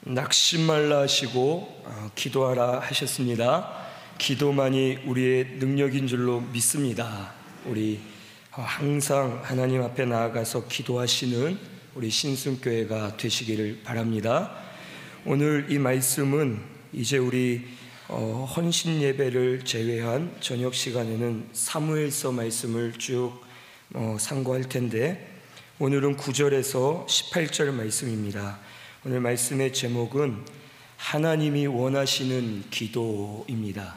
낙심말라 하시고 기도하라 하셨습니다. 기도만이 우리의 능력인 줄로 믿습니다. 우리 항상 하나님 앞에 나아가서 기도하시는 우리 신순교회가 되시기를 바랍니다. 오늘 이 말씀은 이제 우리 헌신 예배를 제외한 저녁 시간에는 사무엘서 말씀을 쭉 상고할 텐데, 오늘은 9절에서 18절 말씀입니다. 오늘 말씀의 제목은 하나님이 원하시는 기도입니다.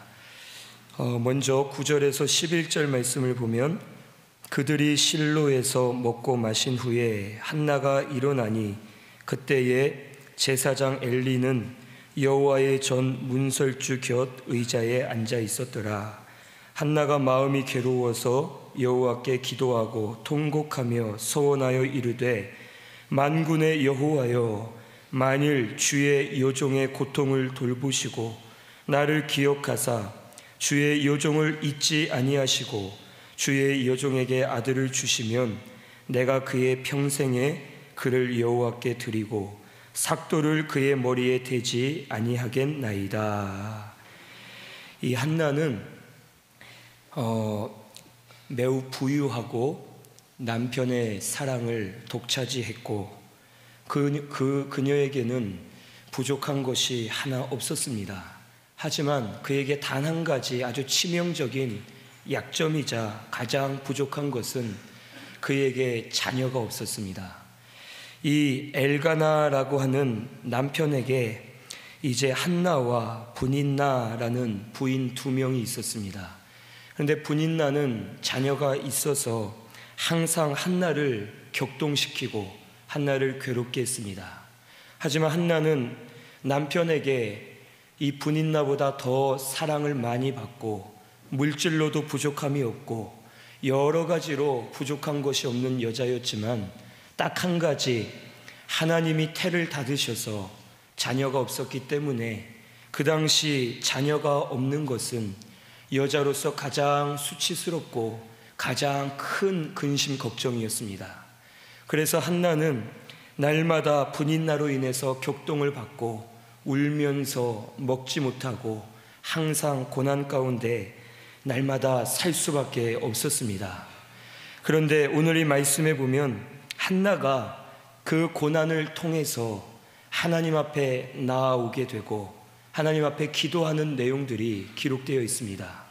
먼저 9절에서 11절 말씀을 보면, 그들이 실로에서 먹고 마신 후에 한나가 일어나니 그때에 제사장 엘리는 여호와의 전 문설주 곁 의자에 앉아 있었더라. 한나가 마음이 괴로워서 여호와께 기도하고 통곡하며 서원하여 이르되, 만군의 여호와여, 만일 주의 여종의 고통을 돌보시고 나를 기억하사 주의 여종을 잊지 아니하시고 주의 여종에게 아들을 주시면 내가 그의 평생에 그를 여호와께 드리고 삭도를 그의 머리에 대지 아니하겠나이다. 이 한나는 매우 부유하고 남편의 사랑을 독차지했고 그녀에게는 부족한 것이 하나 없었습니다. 하지만 그에게 단 한 가지 아주 치명적인 약점이자 가장 부족한 것은 그에게 자녀가 없었습니다. 이 엘가나라고 하는 남편에게 이제 한나와 분인나라는 부인 2명이 있었습니다. 그런데 분인나는 자녀가 있어서 항상 한나를 격동시키고 한나를 괴롭게 했습니다. 하지만 한나는 남편에게 이 분인나보다 더 사랑을 많이 받고 물질로도 부족함이 없고 여러 가지로 부족한 것이 없는 여자였지만, 딱 한 가지, 하나님이 태를 닫으셔서 자녀가 없었기 때문에 그 당시 자녀가 없는 것은 여자로서 가장 수치스럽고 가장 큰 근심 걱정이었습니다. 그래서 한나는 날마다 분인나로 인해서 격동을 받고 울면서 먹지 못하고 항상 고난 가운데 날마다 살 수밖에 없었습니다. 그런데 오늘 이 말씀에 보면 한나가 그 고난을 통해서 하나님 앞에 나아오게 되고 하나님 앞에 기도하는 내용들이 기록되어 있습니다.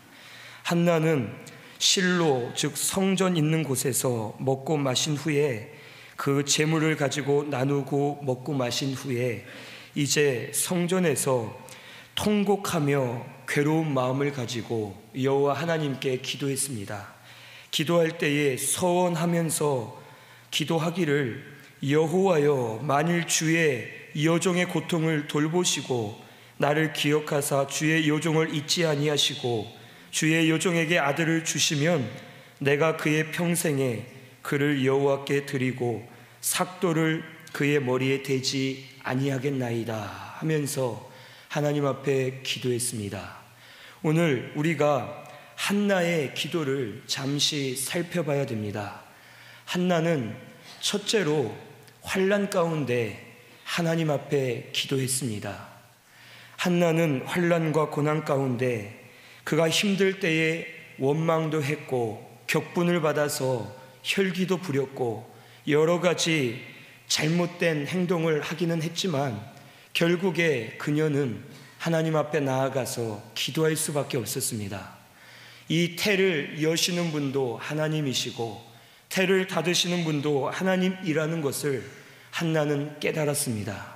한나는 실로, 즉 성전 있는 곳에서 먹고 마신 후에, 그 재물을 가지고 나누고 먹고 마신 후에 이제 성전에서 통곡하며 괴로운 마음을 가지고 여호와 하나님께 기도했습니다. 기도할 때에 서원하면서 기도하기를, 여호와여, 만일 주의 여종의 고통을 돌보시고 나를 기억하사 주의 여종을 잊지 아니하시고 주의 여종에게 아들을 주시면 내가 그의 평생에 그를 여호와께 드리고 삭도를 그의 머리에 대지 아니하겠나이다 하면서 하나님 앞에 기도했습니다. 오늘 우리가 한나의 기도를 잠시 살펴봐야 됩니다. 한나는 첫째로 환난 가운데 하나님 앞에 기도했습니다. 한나는 환난과 고난 가운데 그가 힘들 때에 원망도 했고 격분을 받아서 혈기도 부렸고 여러 가지 잘못된 행동을 하기는 했지만 결국에 그녀는 하나님 앞에 나아가서 기도할 수밖에 없었습니다. 이 태를 여시는 분도 하나님이시고 태를 닫으시는 분도 하나님이라는 것을 한나는 깨달았습니다.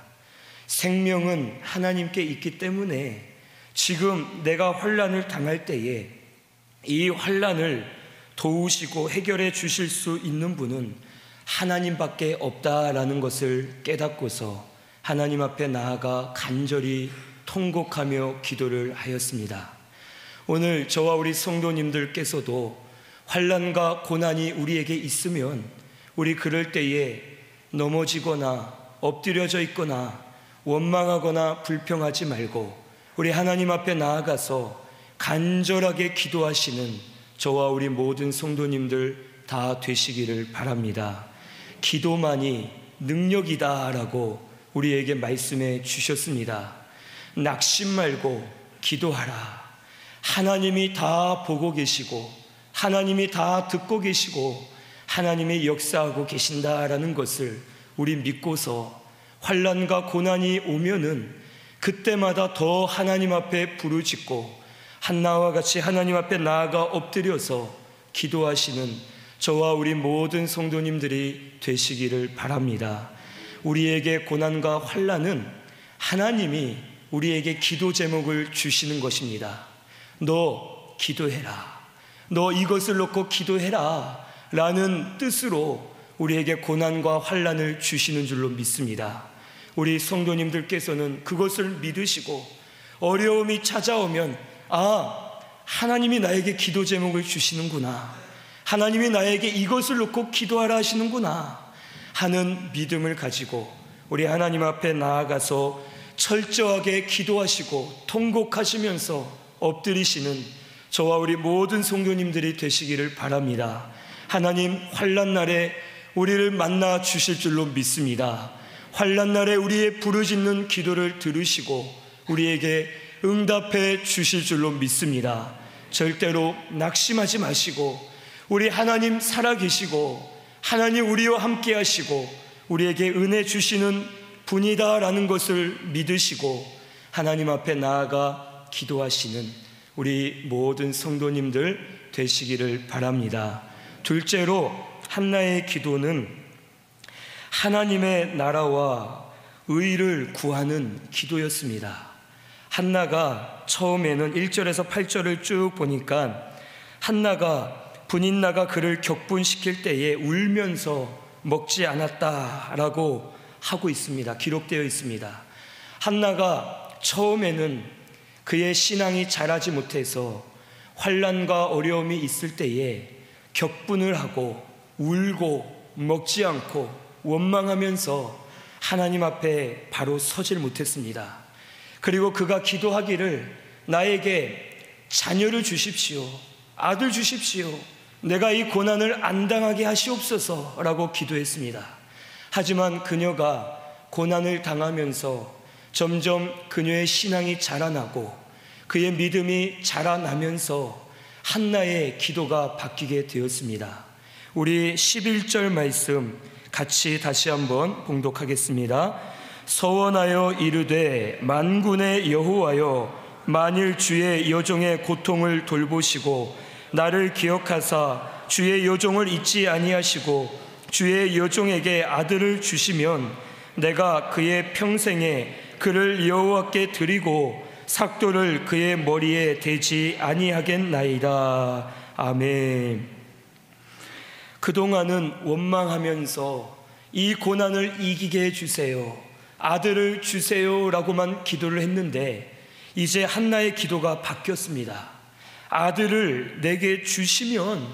생명은 하나님께 있기 때문에 지금 내가 환난을 당할 때에 이 환난을 도우시고 해결해 주실 수 있는 분은 하나님밖에 없다라는 것을 깨닫고서 하나님 앞에 나아가 간절히 통곡하며 기도를 하였습니다. 오늘 저와 우리 성도님들께서도 환난과 고난이 우리에게 있으면 우리 그럴 때에 넘어지거나 엎드려져 있거나 원망하거나 불평하지 말고 우리 하나님 앞에 나아가서 간절하게 기도하시는 저와 우리 모든 성도님들 다 되시기를 바랍니다. 기도만이 능력이다라고 우리에게 말씀해 주셨습니다. 낙심 말고 기도하라. 하나님이 다 보고 계시고 하나님이 다 듣고 계시고 하나님이 역사하고 계신다라는 것을 우리 믿고서 환난과 고난이 오면은 그때마다 더 하나님 앞에 부르짖고 한나와 같이 하나님 앞에 나아가 엎드려서 기도하시는 저와 우리 모든 성도님들이 되시기를 바랍니다. 우리에게 고난과 환난은 하나님이 우리에게 기도 제목을 주시는 것입니다. 너 기도해라. 너 이것을 놓고 기도해라 라는 뜻으로 우리에게 고난과 환난을 주시는 줄로 믿습니다. 우리 성도님들께서는 그것을 믿으시고 어려움이 찾아오면 하나님이 나에게 기도 제목을 주시는구나, 하나님이 나에게 이것을 놓고 기도하라 하시는구나 하는 믿음을 가지고 우리 하나님 앞에 나아가서 철저하게 기도하시고 통곡하시면서 엎드리시는 저와 우리 모든 성도님들이 되시기를 바랍니다. 하나님 환난 날에 우리를 만나 주실 줄로 믿습니다. 환난 날에 우리의 부르짖는 기도를 들으시고 우리에게 응답해 주실 줄로 믿습니다. 절대로 낙심하지 마시고 우리 하나님 살아계시고 하나님 우리와 함께 하시고 우리에게 은혜 주시는 분이다라는 것을 믿으시고 하나님 앞에 나아가 기도하시는 우리 모든 성도님들 되시기를 바랍니다. 둘째로 한나의 기도는 하나님의 나라와 의를 구하는 기도였습니다. 한나가 처음에는 1절에서 8절을 쭉 보니까 한나가 분인나가 그를 격분시킬 때에 울면서 먹지 않았다라고 하고 있습니다. 기록되어 있습니다. 한나가 처음에는 그의 신앙이 자라지 못해서 환난과 어려움이 있을 때에 격분을 하고 울고 먹지 않고 원망하면서 하나님 앞에 바로 서질 못했습니다. 그리고 그가 기도하기를 나에게 자녀를 주십시오, 아들 주십시오, 내가 이 고난을 안 당하게 하시옵소서 라고 기도했습니다. 하지만 그녀가 고난을 당하면서 점점 그녀의 신앙이 자라나고 그의 믿음이 자라나면서 한나의 기도가 바뀌게 되었습니다. 우리 11절 말씀 같이 다시 한번 봉독하겠습니다. 서원하여 이르되 만군의 여호와여, 만일 주의 여종의 고통을 돌보시고 나를 기억하사 주의 여종을 잊지 아니하시고 주의 여종에게 아들을 주시면 내가 그의 평생에 그를 여호와께 드리고 삭도를 그의 머리에 대지 아니하겠나이다. 아멘. 그동안은 원망하면서 이 고난을 이기게 해주세요, 아들을 주세요라고만 기도를 했는데 이제 한나의 기도가 바뀌었습니다. 아들을 내게 주시면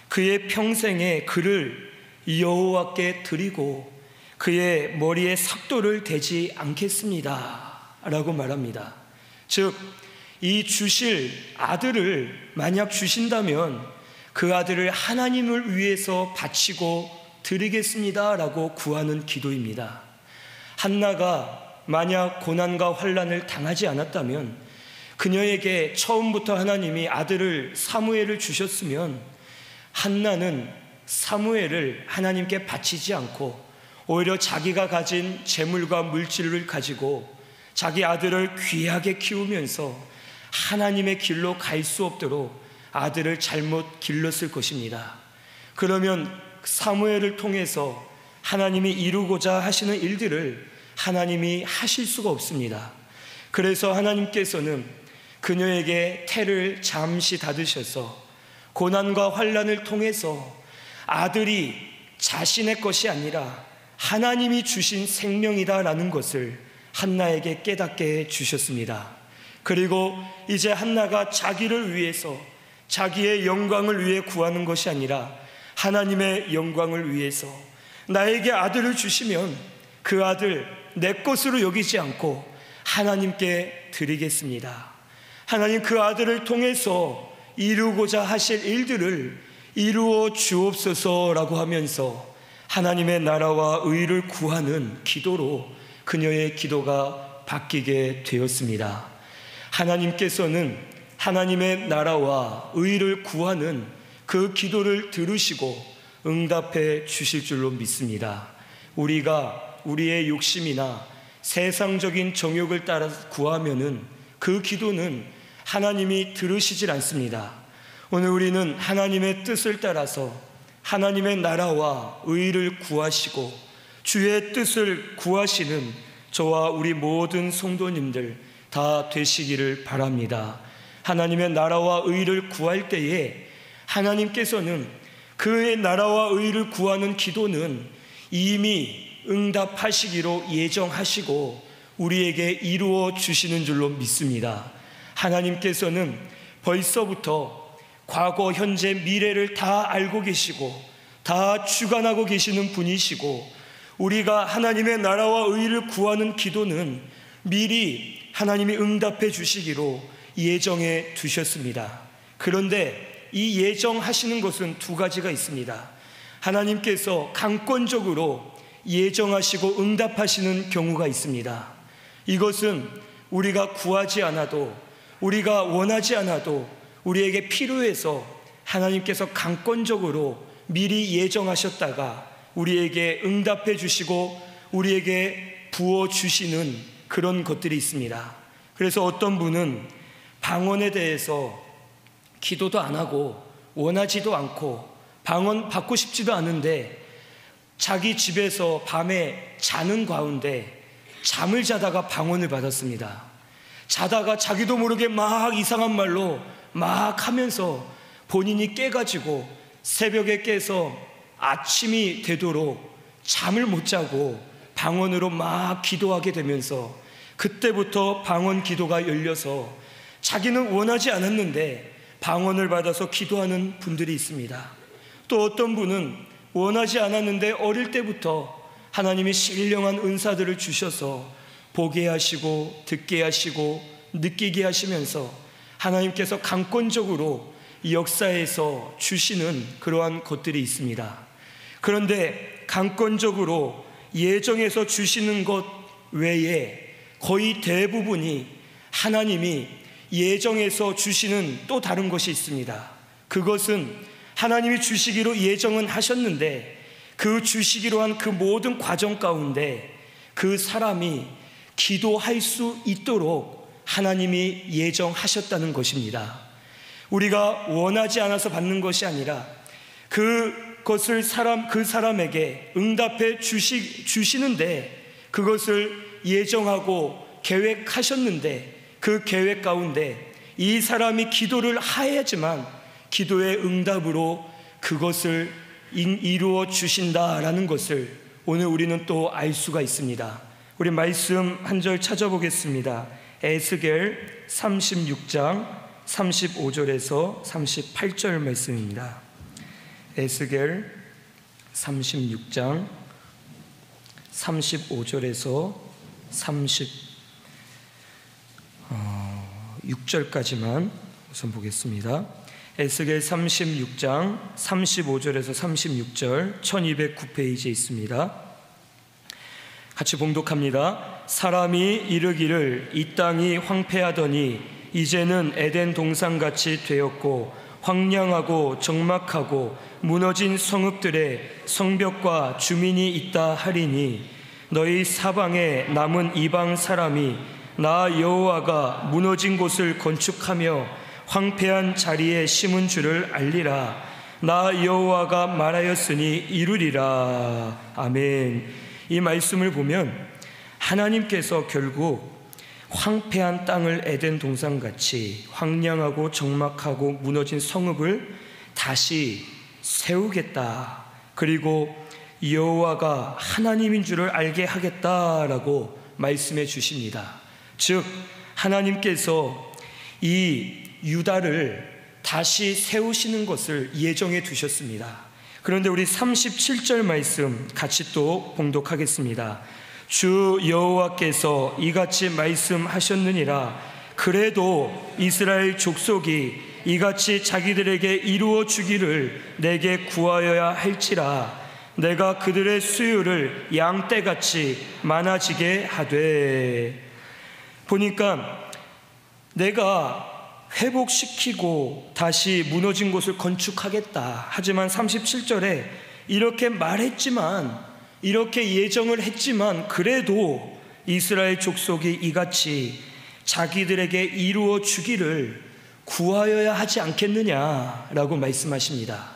그의 평생에 그를 여호와께 드리고 그의 머리에 삭도를 대지 않겠습니다 라고 말합니다. 즉, 이 주실 아들을 만약 주신다면 그 아들을 하나님을 위해서 바치고 드리겠습니다 라고 구하는 기도입니다. 한나가 만약 고난과 환난을 당하지 않았다면, 그녀에게 처음부터 하나님이 아들을 사무엘을 주셨으면 한나는 사무엘을 하나님께 바치지 않고 오히려 자기가 가진 재물과 물질을 가지고 자기 아들을 귀하게 키우면서 하나님의 길로 갈 수 없도록 아들을 잘못 길렀을 것입니다. 그러면 사무엘을 통해서 하나님이 이루고자 하시는 일들을 하나님이 하실 수가 없습니다. 그래서 하나님께서는 그녀에게 태를 잠시 닫으셔서 고난과 환난을 통해서 아들이 자신의 것이 아니라 하나님이 주신 생명이다라는 것을 한나에게 깨닫게 주셨습니다. 그리고 이제 한나가 자기를 위해서, 자기의 영광을 위해 구하는 것이 아니라 하나님의 영광을 위해서 나에게 아들을 주시면 그 아들 내 것으로 여기지 않고 하나님께 드리겠습니다. 하나님, 그 아들을 통해서 이루고자 하실 일들을 이루어 주옵소서라고 하면서 하나님의 나라와 의를 구하는 기도로 그녀의 기도가 바뀌게 되었습니다. 하나님께서는 하나님의 나라와 의를 구하는 그 기도를 들으시고 응답해 주실 줄로 믿습니다. 우리가 우리의 욕심이나 세상적인 정욕을 따라 구하면은 그 기도는 하나님이 들으시질 않습니다. 오늘 우리는 하나님의 뜻을 따라서 하나님의 나라와 의를 구하시고 주의 뜻을 구하시는 저와 우리 모든 성도님들 다 되시기를 바랍니다. 하나님의 나라와 의를 구할 때에 하나님께서는 그의 나라와 의를 구하는 기도는 이미 응답하시기로 예정하시고 우리에게 이루어 주시는 줄로 믿습니다. 하나님께서는 벌써부터 과거, 현재, 미래를 다 알고 계시고 다 주관하고 계시는 분이시고 우리가 하나님의 나라와 의를 구하는 기도는 미리 하나님이 응답해 주시기로 예정해 두셨습니다. 그런데 이 예정하시는 것은 두 가지가 있습니다. 하나님께서 강권적으로 예정하시고 응답하시는 경우가 있습니다. 이것은 우리가 구하지 않아도 우리가 원하지 않아도 우리에게 필요해서 하나님께서 강권적으로 미리 예정하셨다가 우리에게 응답해 주시고 우리에게 부어 주시는 그런 것들이 있습니다. 그래서 어떤 분은 방언에 대해서 기도도 안 하고 원하지도 않고 방언 받고 싶지도 않은데 자기 집에서 밤에 자는 가운데 잠을 자다가 방언을 받았습니다. 자다가 자기도 모르게 막 이상한 말로 막 하면서 본인이 깨가지고 새벽에 깨서 아침이 되도록 잠을 못 자고 방언으로 막 기도하게 되면서 그때부터 방언 기도가 열려서 자기는 원하지 않았는데 방언을 받아서 기도하는 분들이 있습니다. 또 어떤 분은 원하지 않았는데 어릴 때부터 하나님이 신령한 은사들을 주셔서 보게 하시고 듣게 하시고 느끼게 하시면서 하나님께서 강권적으로 역사에서 주시는 그러한 것들이 있습니다. 그런데 강권적으로 예정해서 주시는 것 외에 거의 대부분이 하나님이 예정해서 주시는 또 다른 것이 있습니다. 그것은 하나님이 주시기로 예정은 하셨는데 그 주시기로 한 그 모든 과정 가운데 그 사람이 기도할 수 있도록 하나님이 예정하셨다는 것입니다. 우리가 원하지 않아서 받는 것이 아니라 그것을 그 사람에게 응답해 주시는데 그것을 예정하고 계획하셨는데 그 계획 가운데 이 사람이 기도를 하야지만 기도의 응답으로 그것을 이루어 주신다라는 것을 오늘 우리는 또 알 수가 있습니다. 우리 말씀 한 절 찾아보겠습니다. 에스겔 36장 35절에서 38절 말씀입니다. 에스겔 36장 35절에서 36절까지만 우선 보겠습니다. 에스겔 36장 35절에서 36절 1209페이지에 있습니다. 같이 봉독합니다. 사람이 이르기를 이 땅이 황폐하더니 이제는 에덴 동산같이 되었고 황량하고 적막하고 무너진 성읍들에 성벽과 주민이 있다 하리니 너희 사방에 남은 이방 사람이 나 여호와가 무너진 곳을 건축하며 황폐한 자리에 심은 줄을 알리라. 나 여호와가 말하였으니 이루리라. 아멘. 이 말씀을 보면 하나님께서 결국 황폐한 땅을 에덴 동산같이 황량하고 적막하고 무너진 성읍을 다시 세우겠다. 그리고 여호와가 하나님인 줄을 알게 하겠다라고 말씀해 주십니다. 즉 하나님께서 이 유다를 다시 세우시는 것을 예정해 두셨습니다. 그런데 우리 37절 말씀 같이 또 봉독하겠습니다. 주 여호와께서 이같이 말씀하셨느니라. 그래도 이스라엘 족속이 이같이 자기들에게 이루어 주기를 내게 구하여야 할지라. 내가 그들의 수요를 양떼같이 많아지게 하되. 보니까 내가 회복시키고 다시 무너진 곳을 건축하겠다. 하지만 37절에 이렇게 말했지만, 이렇게 예정을 했지만 그래도 이스라엘 족속이 이같이 자기들에게 이루어 주기를 구하여야 하지 않겠느냐라고 말씀하십니다.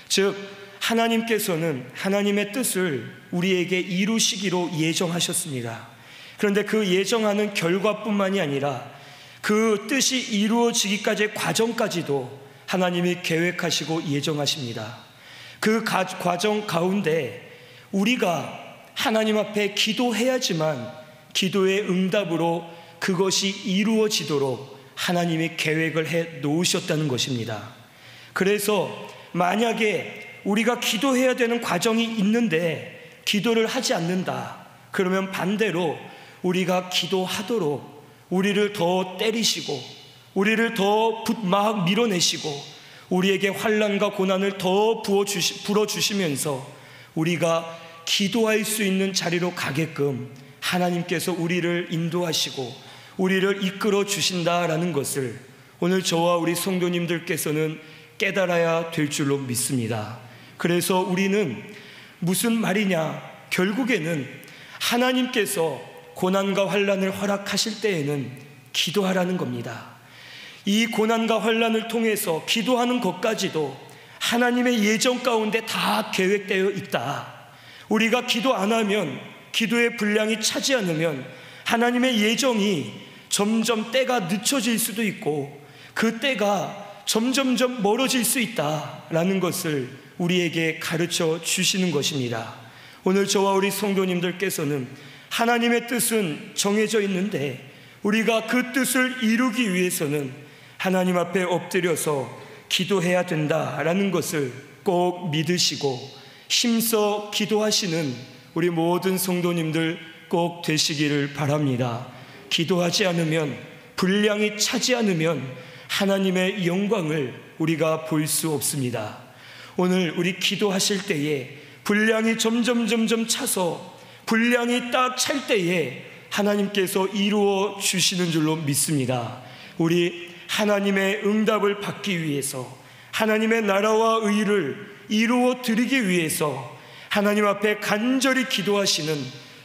즉 하나님께서는 하나님의 뜻을 우리에게 이루시기로 예정하셨습니다. 그런데 그 예정하는 결과뿐만이 아니라 그 뜻이 이루어지기까지의 과정까지도 하나님이 계획하시고 예정하십니다. 그 과정 가운데 우리가 하나님 앞에 기도해야지만 기도의 응답으로 그것이 이루어지도록 하나님이 계획을 해 놓으셨다는 것입니다. 그래서 만약에 우리가 기도해야 되는 과정이 있는데 기도를 하지 않는다, 그러면 반대로 우리가 기도하도록 우리를 더 때리시고 우리를 더 막 밀어내시고 우리에게 환난과 고난을 더 불어주시면서 우리가 기도할 수 있는 자리로 가게끔 하나님께서 우리를 인도하시고 우리를 이끌어 주신다라는 것을 오늘 저와 우리 성도님들께서는 깨달아야 될 줄로 믿습니다. 그래서 우리는 무슨 말이냐, 결국에는 하나님께서 고난과 환난을 허락하실 때에는 기도하라는 겁니다. 이 고난과 환난을 통해서 기도하는 것까지도 하나님의 예정 가운데 다 계획되어 있다. 우리가 기도 안 하면, 기도의 분량이 차지 않으면 하나님의 예정이 점점 때가 늦춰질 수도 있고 그 때가 점점점 멀어질 수 있다라는 것을 우리에게 가르쳐 주시는 것입니다. 오늘 저와 우리 성도님들께서는 하나님의 뜻은 정해져 있는데 우리가 그 뜻을 이루기 위해서는 하나님 앞에 엎드려서 기도해야 된다라는 것을 꼭 믿으시고 힘써 기도하시는 우리 모든 성도님들 꼭 되시기를 바랍니다. 기도하지 않으면, 분량이 차지 않으면 하나님의 영광을 우리가 볼 수 없습니다. 오늘 우리 기도하실 때에 분량이 점점 차서 분량이 딱 찰 때에 하나님께서 이루어 주시는 줄로 믿습니다. 우리 하나님의 응답을 받기 위해서, 하나님의 나라와 의를 이루어 드리기 위해서 하나님 앞에 간절히 기도하시는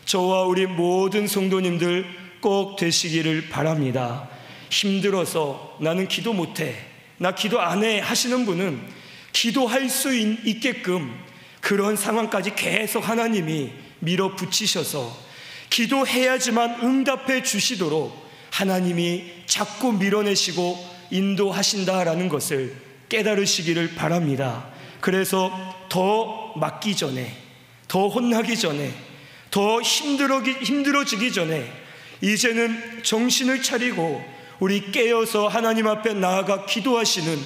저와 우리 모든 성도님들 꼭 되시기를 바랍니다. 힘들어서 나는 기도 못해, 나 기도 안 해 하시는 분은 기도할 수 있게끔 그런 상황까지 계속 하나님이 밀어붙이셔서 기도해야지만 응답해 주시도록 하나님이 자꾸 밀어내시고 인도하신다라는 것을 깨달으시기를 바랍니다. 그래서 더 맞기 전에, 더 혼나기 전에, 더 힘들어지기 전에 이제는 정신을 차리고 우리 깨어서 하나님 앞에 나아가 기도하시는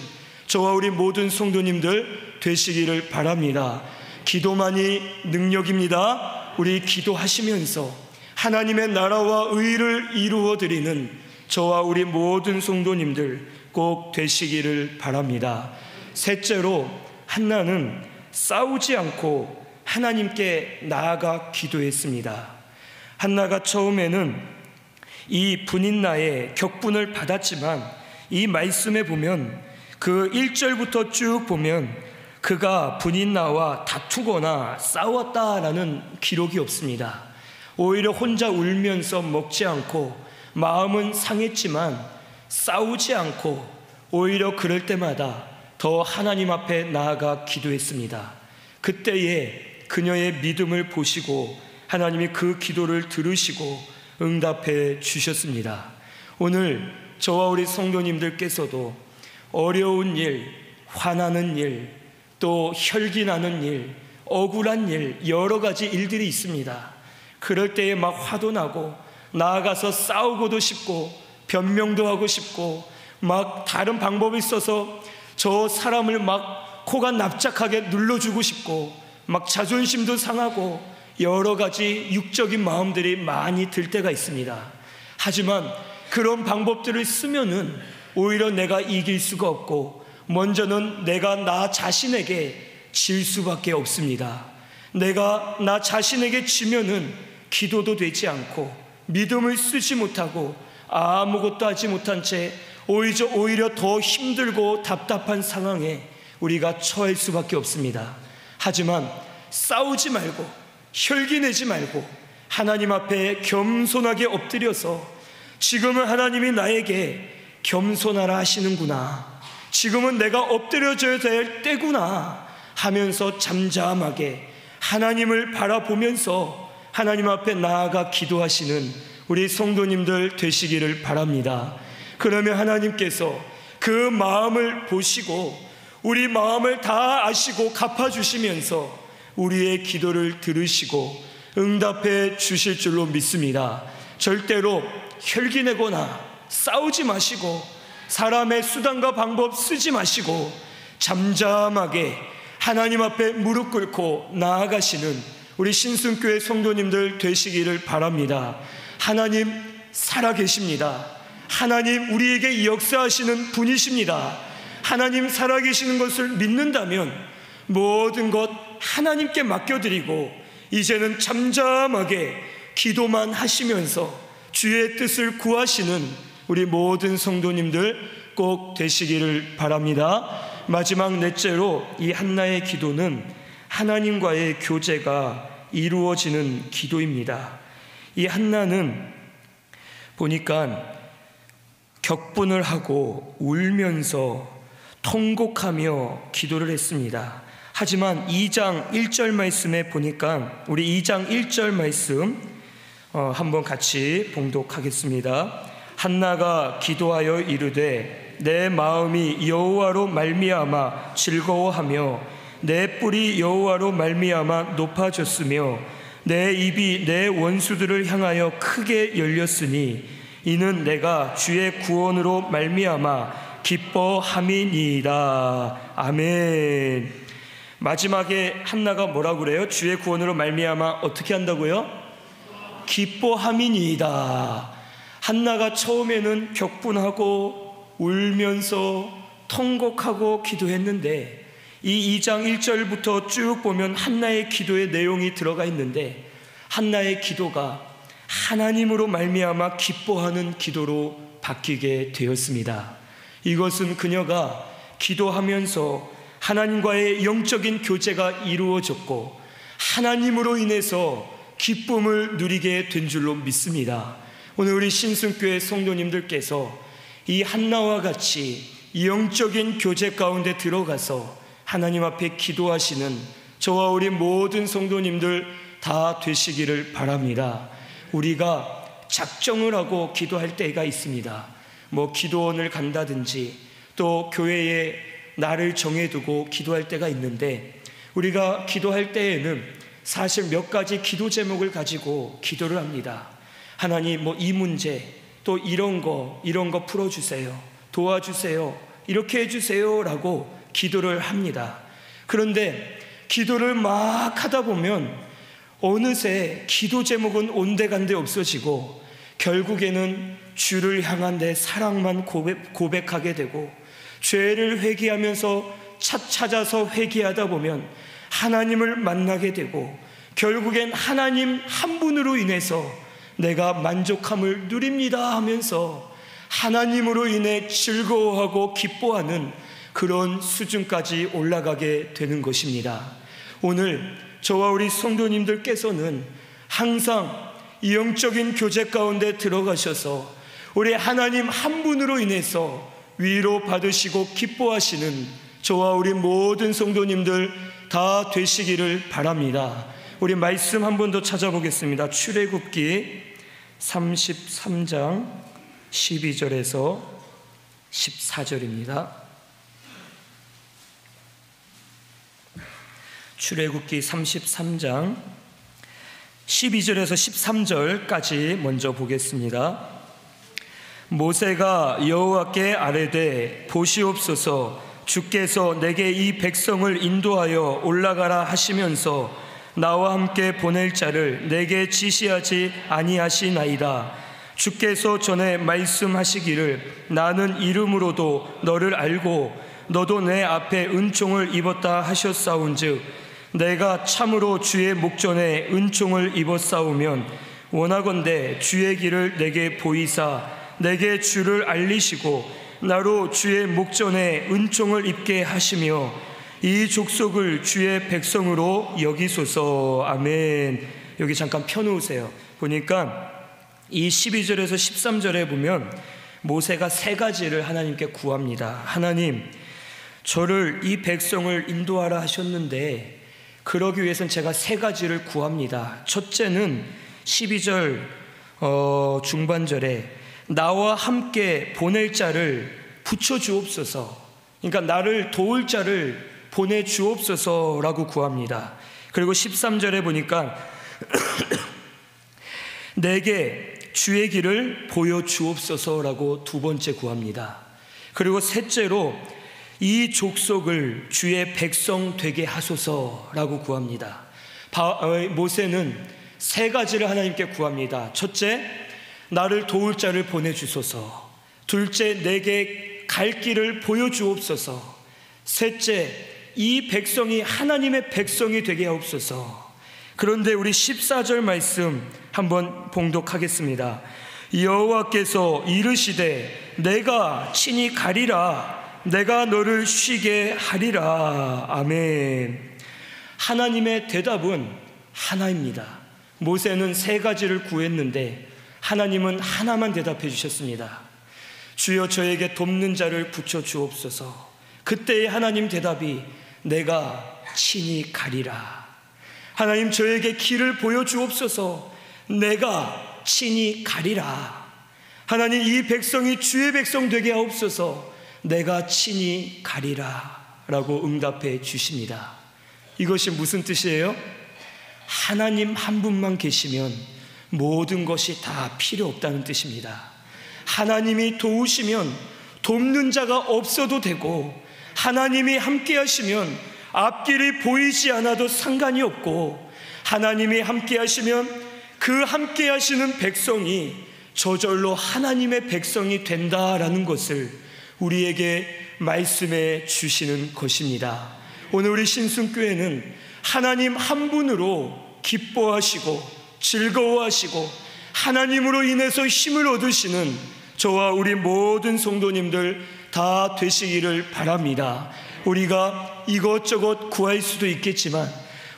저와 우리 모든 성도님들 되시기를 바랍니다. 기도만이 능력입니다. 우리 기도하시면서 하나님의 나라와 의를 이루어 드리는 저와 우리 모든 성도님들 꼭 되시기를 바랍니다. 셋째로, 한나는 싸우지 않고 하나님께 나아가 기도했습니다. 한나가 처음에는 이 분인나의 격분을 받았지만 이 말씀에 보면 그 1절부터 쭉 보면 그가 분인나와 다투거나 싸웠다라는 기록이 없습니다. 오히려 혼자 울면서 먹지 않고 마음은 상했지만 싸우지 않고 오히려 그럴 때마다 더 하나님 앞에 나아가 기도했습니다. 그때에 그녀의 믿음을 보시고 하나님이 그 기도를 들으시고 응답해 주셨습니다. 오늘 저와 우리 성도님들께서도 어려운 일, 화나는 일, 또 혈기나는 일, 억울한 일, 여러 가지 일들이 있습니다. 그럴 때에 막 화도 나고 나아가서 싸우고도 싶고 변명도 하고 싶고 막 다른 방법이 있어서 저 사람을 막 코가 납작하게 눌러주고 싶고 막 자존심도 상하고 여러 가지 육적인 마음들이 많이 들 때가 있습니다. 하지만 그런 방법들을 쓰면은 오히려 내가 이길 수가 없고 먼저는 내가 나 자신에게 질 수밖에 없습니다. 내가 나 자신에게 지면은 기도도 되지 않고 믿음을 쓰지 못하고 아무것도 하지 못한 채 오히려 더 힘들고 답답한 상황에 우리가 처할 수밖에 없습니다. 하지만 싸우지 말고 혈기내지 말고 하나님 앞에 겸손하게 엎드려서 지금은 하나님이 나에게 겸손하라 하시는구나, 지금은 내가 엎드려져야 될 때구나 하면서 잠잠하게 하나님을 바라보면서 하나님 앞에 나아가 기도하시는 우리 성도님들 되시기를 바랍니다. 그러면 하나님께서 그 마음을 보시고 우리 마음을 다 아시고 갚아주시면서 우리의 기도를 들으시고 응답해 주실 줄로 믿습니다. 절대로 혈기내거나 싸우지 마시고 사람의 수단과 방법 쓰지 마시고 잠잠하게 하나님 앞에 무릎 꿇고 나아가시는 우리 신순교회 성도님들 되시기를 바랍니다. 하나님 살아계십니다. 하나님 우리에게 역사하시는 분이십니다. 하나님 살아계시는 것을 믿는다면 모든 것 하나님께 맡겨드리고 이제는 잠잠하게 기도만 하시면서 주의 뜻을 구하시는 우리 모든 성도님들 꼭 되시기를 바랍니다. 마지막 넷째로 이 한나의 기도는 하나님과의 교제가 이루어지는 기도입니다. 이 한나는 보니까 격분을 하고 울면서 통곡하며 기도를 했습니다. 하지만 2장 1절 말씀에 보니까 우리 2장 1절 말씀 한번 같이 봉독하겠습니다. 한나가 기도하여 이르되 내 마음이 여호와로 말미암아 즐거워하며 내 뿔이 여호와로 말미암아 높아졌으며 내 입이 내 원수들을 향하여 크게 열렸으니 이는 내가 주의 구원으로 말미암아 기뻐함이니이다. 아멘. 마지막에 한나가 뭐라고 그래요? 주의 구원으로 말미암아 어떻게 한다고요? 기뻐함이니이다. 한나가 처음에는 격분하고 울면서 통곡하고 기도했는데 이 2장 1절부터 쭉 보면 한나의 기도의 내용이 들어가 있는데 한나의 기도가 하나님으로 말미암아 기뻐하는 기도로 바뀌게 되었습니다. 이것은 그녀가 기도하면서 하나님과의 영적인 교제가 이루어졌고 하나님으로 인해서 기쁨을 누리게 된 줄로 믿습니다. 오늘 우리 신순교회 성도님들께서 이 한나와 같이 영적인 교제 가운데 들어가서 하나님 앞에 기도하시는 저와 우리 모든 성도님들 다 되시기를 바랍니다. 우리가 작정을 하고 기도할 때가 있습니다. 뭐 기도원을 간다든지 또 교회에 날을 정해두고 기도할 때가 있는데 우리가 기도할 때에는 사실 몇 가지 기도 제목을 가지고 기도를 합니다. 하나님 뭐 이 문제 또 이런 거 풀어주세요, 도와주세요, 이렇게 해주세요 라고 기도를 합니다. 그런데 기도를 막 하다 보면 어느새 기도 제목은 온데간데 없어지고 결국에는 주를 향한 내 사랑만 고백하게 되고 죄를 회개하면서 찾아서 회개하다 보면 하나님을 만나게 되고 결국엔 하나님 한 분으로 인해서 내가 만족함을 누립니다 하면서 하나님으로 인해 즐거워하고 기뻐하는 그런 수준까지 올라가게 되는 것입니다. 오늘 저와 우리 성도님들께서는 항상 영적인 교제 가운데 들어가셔서 우리 하나님 한 분으로 인해서 위로 받으시고 기뻐하시는 저와 우리 모든 성도님들 다 되시기를 바랍니다. 우리 말씀 한 번 더 찾아보겠습니다. 출애굽기 33장 12절에서 14절입니다. 출애굽기 33장 12절에서 13절까지 먼저 보겠습니다. 모세가 여호와께 아뢰되 보시옵소서 주께서 내게 이 백성을 인도하여 올라가라 하시면서 나와 함께 보낼 자를 내게 지시하지 아니하시나이다. 주께서 전에 말씀하시기를 나는 이름으로도 너를 알고 너도 내 앞에 은총을 입었다 하셨사온즉 내가 참으로 주의 목전에 은총을 입어 싸우면 원하건대 주의 길을 내게 보이사 내게 주를 알리시고 나로 주의 목전에 은총을 입게 하시며 이 족속을 주의 백성으로 여기소서. 아멘. 여기 잠깐 펴놓으세요. 보니까 이 12절에서 13절에 보면 모세가 세 가지를 하나님께 구합니다. 하나님, 저를 이 백성을 인도하라 하셨는데 그러기 위해서는 제가 세 가지를 구합니다. 첫째는 12절 중반절에 나와 함께 보낼 자를 붙여주옵소서. 그러니까 나를 도울 자를 보내주옵소서라고 구합니다. 그리고 13절에 보니까 내게 주의 길을 보여주옵소서라고 두 번째 구합니다. 그리고 셋째로 이 족속을 주의 백성 되게 하소서라고 구합니다. 모세는 세 가지를 하나님께 구합니다. 첫째, 나를 도울 자를 보내주소서. 둘째, 내게 갈 길을 보여주옵소서. 셋째, 이 백성이 하나님의 백성이 되게 하옵소서. 그런데 우리 14절 말씀 한번 봉독하겠습니다. 여호와께서 이르시되 내가 친히 가리라. 내가 너를 쉬게 하리라. 아멘. 하나님의 대답은 하나입니다. 모세는 세 가지를 구했는데 하나님은 하나만 대답해 주셨습니다. 주여 저에게 돕는 자를 붙여주옵소서. 그때의 하나님 대답이 내가 친히 가리라. 하나님 저에게 길을 보여주옵소서. 내가 친히 가리라. 하나님 이 백성이 주의 백성 되게 하옵소서. 내가 친히 가리라 라고 응답해 주십니다. 이것이 무슨 뜻이에요? 하나님 한 분만 계시면 모든 것이 다 필요 없다는 뜻입니다. 하나님이 도우시면 돕는 자가 없어도 되고, 하나님이 함께 하시면 앞길이 보이지 않아도 상관이 없고, 하나님이 함께 하시면 그 함께 하시는 백성이 저절로 하나님의 백성이 된다라는 것을 우리에게 말씀해 주시는 것입니다. 오늘 우리 신순교회는 하나님 한 분으로 기뻐하시고 즐거워하시고 하나님으로 인해서 힘을 얻으시는 저와 우리 모든 성도님들 다 되시기를 바랍니다. 우리가 이것저것 구할 수도 있겠지만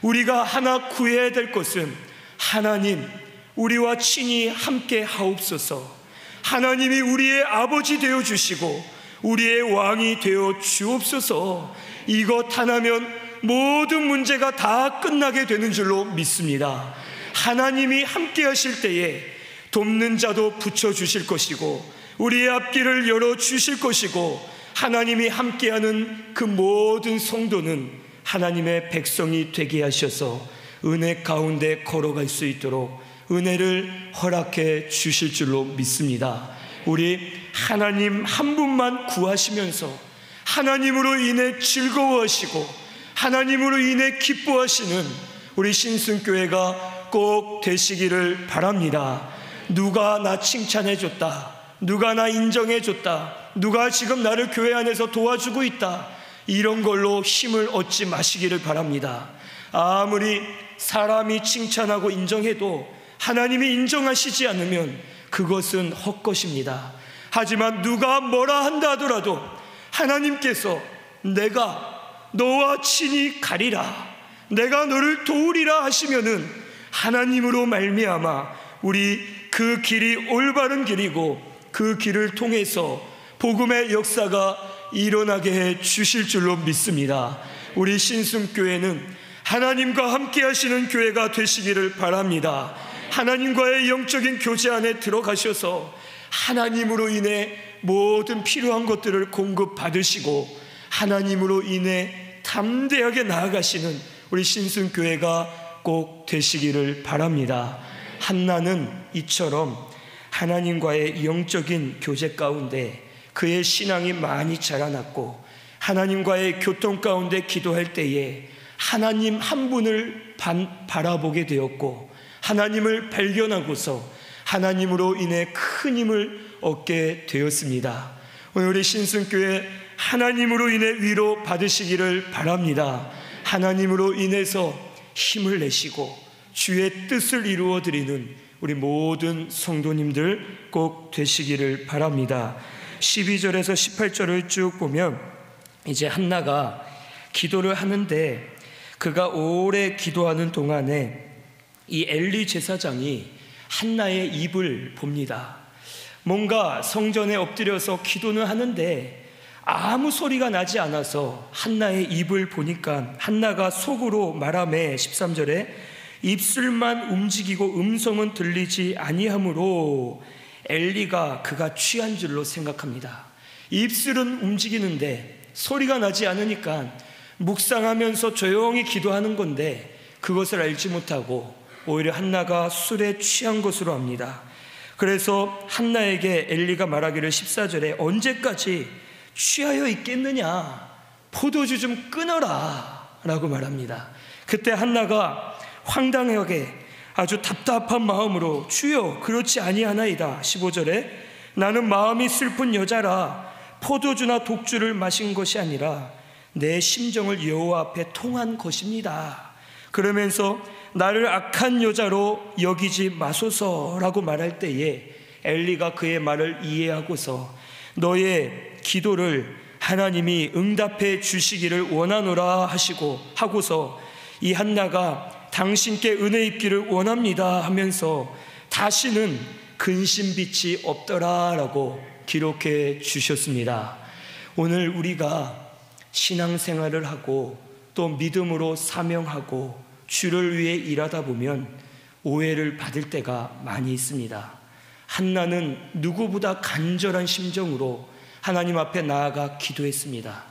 우리가 하나 구해야 될 것은 하나님 우리와 친히 함께 하옵소서. 하나님이 우리의 아버지 되어 주시고 우리의 왕이 되어 주옵소서. 이것 하나면 모든 문제가 다 끝나게 되는 줄로 믿습니다. 하나님이 함께 하실 때에 돕는 자도 붙여주실 것이고 우리의 앞길을 열어주실 것이고, 하나님이 함께하는 그 모든 성도는 하나님의 백성이 되게 하셔서 은혜 가운데 걸어갈 수 있도록 은혜를 허락해 주실 줄로 믿습니다. 우리 하나님 한 분만 구하시면서 하나님으로 인해 즐거워하시고 하나님으로 인해 기뻐하시는 우리 신순교회가 꼭 되시기를 바랍니다. 누가 나 칭찬해 줬다, 누가 나 인정해 줬다, 누가 지금 나를 교회 안에서 도와주고 있다, 이런 걸로 힘을 얻지 마시기를 바랍니다. 아무리 사람이 칭찬하고 인정해도 하나님이 인정하시지 않으면 그것은 헛것입니다. 하지만 누가 뭐라 한다 하더라도 하나님께서 내가 너와 친히 가리라, 내가 너를 도우리라 하시면은 하나님으로 말미암아 우리 그 길이 올바른 길이고 그 길을 통해서 복음의 역사가 일어나게 해 주실 줄로 믿습니다. 우리 신순교회는 하나님과 함께 하시는 교회가 되시기를 바랍니다. 하나님과의 영적인 교제 안에 들어가셔서 하나님으로 인해 모든 필요한 것들을 공급받으시고 하나님으로 인해 담대하게 나아가시는 우리 신순교회가 꼭 되시기를 바랍니다. 한나는 이처럼 하나님과의 영적인 교제 가운데 그의 신앙이 많이 자라났고 하나님과의 교통 가운데 기도할 때에 하나님 한 분을 바라보게 되었고 하나님을 발견하고서 하나님으로 인해 큰 힘을 얻게 되었습니다. 오늘 우리 신순교회 하나님으로 인해 위로 받으시기를 바랍니다. 하나님으로 인해서 힘을 내시고 주의 뜻을 이루어 드리는 우리 모든 성도님들 꼭 되시기를 바랍니다. 12절에서 18절을 쭉 보면 이제 한나가 기도를 하는데, 그가 오래 기도하는 동안에 이 엘리 제사장이 한나의 입을 봅니다. 뭔가 성전에 엎드려서 기도는 하는데 아무 소리가 나지 않아서 한나의 입을 보니까 한나가 속으로 말하매 13절에 입술만 움직이고 음성은 들리지 아니하므로 엘리가 그가 취한 줄로 생각합니다. 입술은 움직이는데 소리가 나지 않으니까 묵상하면서 조용히 기도하는 건데 그것을 알지 못하고 오히려 한나가 술에 취한 것으로 압니다. 그래서 한나에게 엘리가 말하기를 14절에 언제까지 취하여 있겠느냐, 포도주 좀 끊어라 라고 말합니다. 그때 한나가 황당하게 아주 답답한 마음으로 주여 그렇지 아니하나이다. 15절에 나는 마음이 슬픈 여자라 포도주나 독주를 마신 것이 아니라 내 심정을 여호와 앞에 통한 것입니다. 그러면서 나를 악한 여자로 여기지 마소서라고 말할 때에 엘리가 그의 말을 이해하고서 너의 기도를 하나님이 응답해 주시기를 원하노라 하고서 이 한나가 당신께 은혜 입기를 원합니다 하면서 다시는 근심빛이 없더라라고 기록해 주셨습니다. 오늘 우리가 신앙생활을 하고 또 믿음으로 사명하고 주를 위해 일하다 보면 오해를 받을 때가 많이 있습니다. 한나는 누구보다 간절한 심정으로 하나님 앞에 나아가 기도했습니다.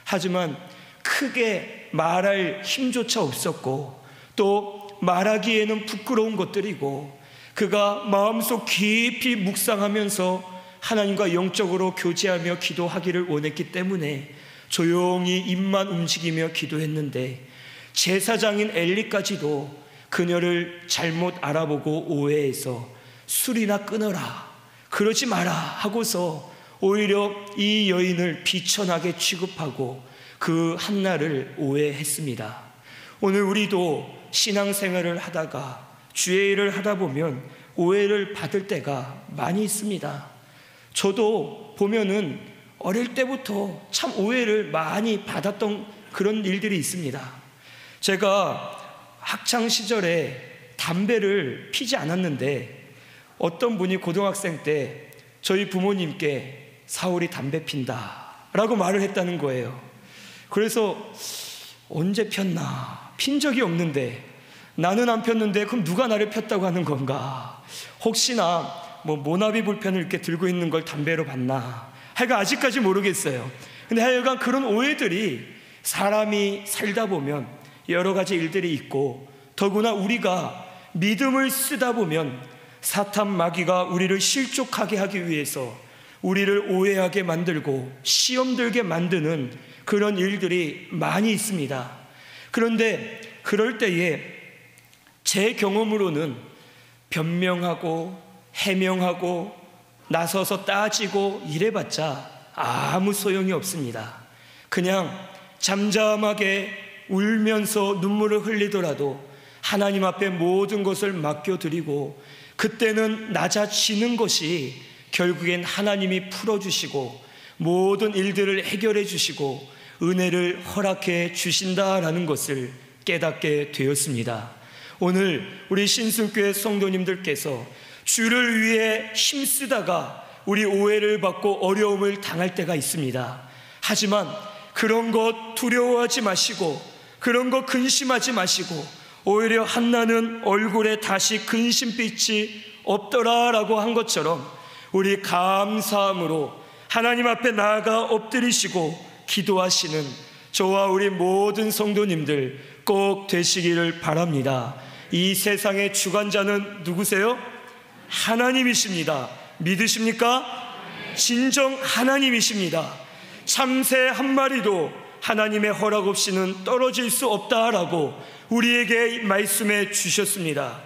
하지만 크게 말할 힘조차 없었고 또 말하기에는 부끄러운 것들이고 그가 마음속 깊이 묵상하면서 하나님과 영적으로 교제하며 기도하기를 원했기 때문에 조용히 입만 움직이며 기도했는데 제사장인 엘리까지도 그녀를 잘못 알아보고 오해해서 술이나 끊어라, 그러지 마라 하고서 오히려 이 여인을 비천하게 취급하고 그 한나를 오해했습니다. 오늘 우리도 신앙생활을 하다가 주의 일을 하다 보면 오해를 받을 때가 많이 있습니다. 저도 보면은 어릴 때부터 참 오해를 많이 받았던 그런 일들이 있습니다. 제가 학창 시절에 담배를 피지 않았는데 어떤 분이 고등학생 때 저희 부모님께 사울이 담배 핀다 라고 말을 했다는 거예요. 그래서 언제 폈나? 핀 적이 없는데 나는 안 폈는데 그럼 누가 나를 폈다고 하는 건가? 혹시나 모나비 볼펜을 이렇게 들고 있는 걸 담배로 봤나? 하여간 아직까지 모르겠어요. 근데 하여간 그런 오해들이 사람이 살다 보면 여러 가지 일들이 있고 더구나 우리가 믿음을 쓰다 보면 사탄 마귀가 우리를 실족하게 하기 위해서 우리를 오해하게 만들고 시험 들게 만드는 그런 일들이 많이 있습니다. 그런데 그럴 때에 제 경험으로는 변명하고 해명하고 나서서 따지고 이래봤자 아무 소용이 없습니다. 그냥 잠잠하게 울면서 눈물을 흘리더라도 하나님 앞에 모든 것을 맡겨드리고 그때는 낮아지는 것이 결국엔 하나님이 풀어주시고 모든 일들을 해결해 주시고 은혜를 허락해 주신다라는 것을 깨닫게 되었습니다. 오늘 우리 신순교회 성도님들께서 주를 위해 힘쓰다가 우리 오해를 받고 어려움을 당할 때가 있습니다. 하지만 그런 것 두려워하지 마시고 그런 것 근심하지 마시고 오히려 한나는 얼굴에 다시 근심빛이 없더라라고 한 것처럼 우리 감사함으로 하나님 앞에 나아가 엎드리시고 기도하시는 저와 우리 모든 성도님들 꼭 되시기를 바랍니다. 이 세상의 주관자는 누구세요? 하나님이십니다. 믿으십니까? 진정 하나님이십니다. 참새 한 마리도 하나님의 허락 없이는 떨어질 수 없다라고 우리에게 말씀해 주셨습니다.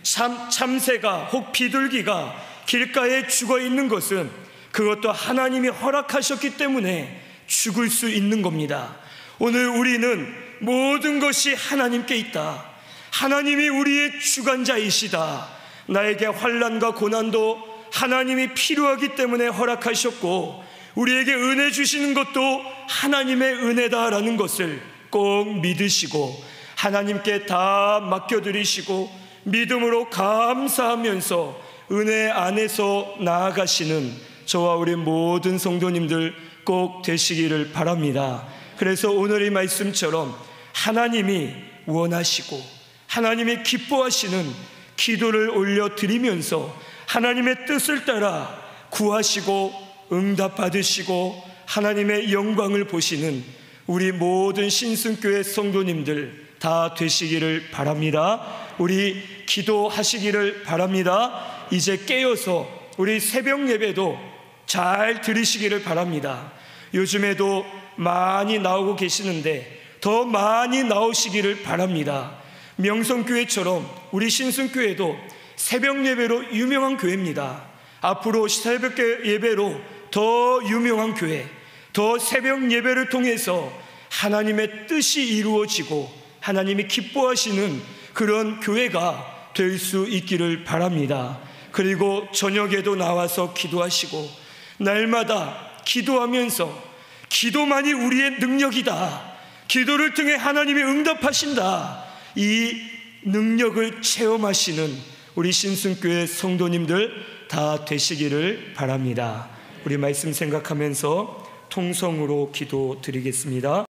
참새가 혹 비둘기가 길가에 죽어 있는 것은 그것도 하나님이 허락하셨기 때문에 죽을 수 있는 겁니다. 오늘 우리는 모든 것이 하나님께 있다. 하나님이 우리의 주관자이시다. 나에게 환난과 고난도 하나님이 필요하기 때문에 허락하셨고, 우리에게 은혜 주시는 것도 하나님의 은혜다라는 것을 꼭 믿으시고 하나님께 다 맡겨드리시고 믿음으로 감사하면서 은혜 안에서 나아가시는 저와 우리 모든 성도님들 꼭 되시기를 바랍니다. 그래서 오늘 이 말씀처럼 하나님이 원하시고 하나님이 기뻐하시는 기도를 올려드리면서 하나님의 뜻을 따라 구하시고 응답받으시고 하나님의 영광을 보시는 우리 모든 신승교회 성도님들 다 되시기를 바랍니다. 우리 기도하시기를 바랍니다. 이제 깨어서 우리 새벽 예배도 잘 들으시기를 바랍니다. 요즘에도 많이 나오고 계시는데 더 많이 나오시기를 바랍니다. 명성교회처럼 우리 신승교회도 새벽 예배로 유명한 교회입니다. 앞으로 새벽 예배로 더 유명한 교회, 더 새벽 예배를 통해서 하나님의 뜻이 이루어지고 하나님이 기뻐하시는 그런 교회가 될 수 있기를 바랍니다. 그리고 저녁에도 나와서 기도하시고 날마다 기도하면서 기도만이 우리의 능력이다, 기도를 통해 하나님이 응답하신다, 이 능력을 체험하시는 우리 신승교회 성도님들 다 되시기를 바랍니다. 우리 말씀 생각하면서 통성으로 기도 드리겠습니다.